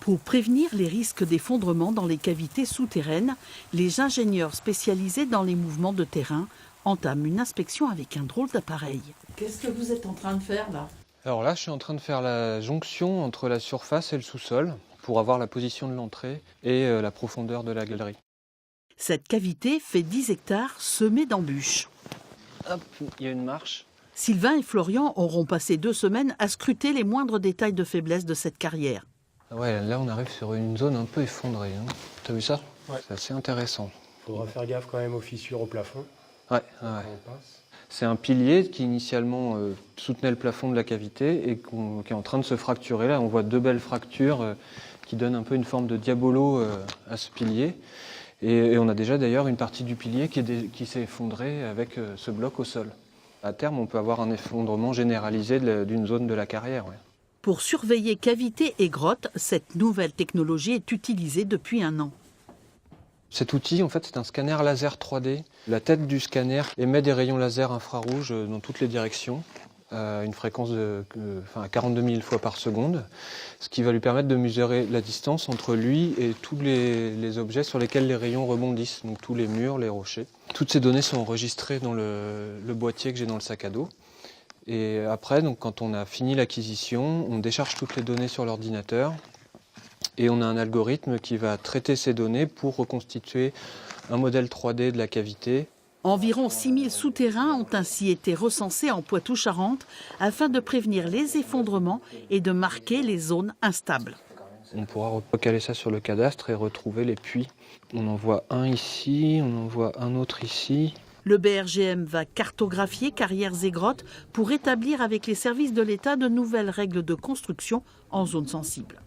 Pour prévenir les risques d'effondrement dans les cavités souterraines, les ingénieurs spécialisés dans les mouvements de terrain entament une inspection avec un drôle d'appareil. Qu'est-ce que vous êtes en train de faire là ? Alors là, je suis en train de faire la jonction entre la surface et le sous-sol pour avoir la position de l'entrée et la profondeur de la galerie. Cette cavité fait 10 hectares semés d'embûches. Hop, il y a une marche. Sylvain et Florian auront passé 2 semaines à scruter les moindres détails de faiblesse de cette carrière. Ouais, là on arrive sur une zone un peu effondrée. Hein. T'as vu ça ? Ouais. C'est assez intéressant. Il faudra faire gaffe quand même aux fissures au plafond. Ouais. Quand on passe. C'est un pilier qui initialement soutenait le plafond de la cavité et qui est en train de se fracturer. Là, on voit 2 belles fractures qui donnent un peu une forme de diabolo à ce pilier. Et on a déjà d'ailleurs une partie du pilier qui s'est effondrée avec ce bloc au sol. À terme, on peut avoir un effondrement généralisé d'une zone de la carrière. Ouais. Pour surveiller cavités et grottes, cette nouvelle technologie est utilisée depuis 1 an. Cet outil, en fait, c'est un scanner laser 3D. La tête du scanner émet des rayons laser infrarouges dans toutes les directions, à une fréquence de 42 000 fois par seconde, ce qui va lui permettre de mesurer la distance entre lui et tous les objets sur lesquels les rayons rebondissent, donc tous les murs, les rochers. Toutes ces données sont enregistrées dans le boîtier que j'ai dans le sac à dos. Et après, donc, quand on a fini l'acquisition, on décharge toutes les données sur l'ordinateur et on a un algorithme qui va traiter ces données pour reconstituer un modèle 3D de la cavité. Environ 6000 souterrains ont ainsi été recensés en Poitou-Charentes afin de prévenir les effondrements et de marquer les zones instables. On pourra recaler ça sur le cadastre et retrouver les puits. On en voit un ici, on en voit un autre ici. Le BRGM va cartographier carrières et grottes pour établir avec les services de l'État de nouvelles règles de construction en zone sensible.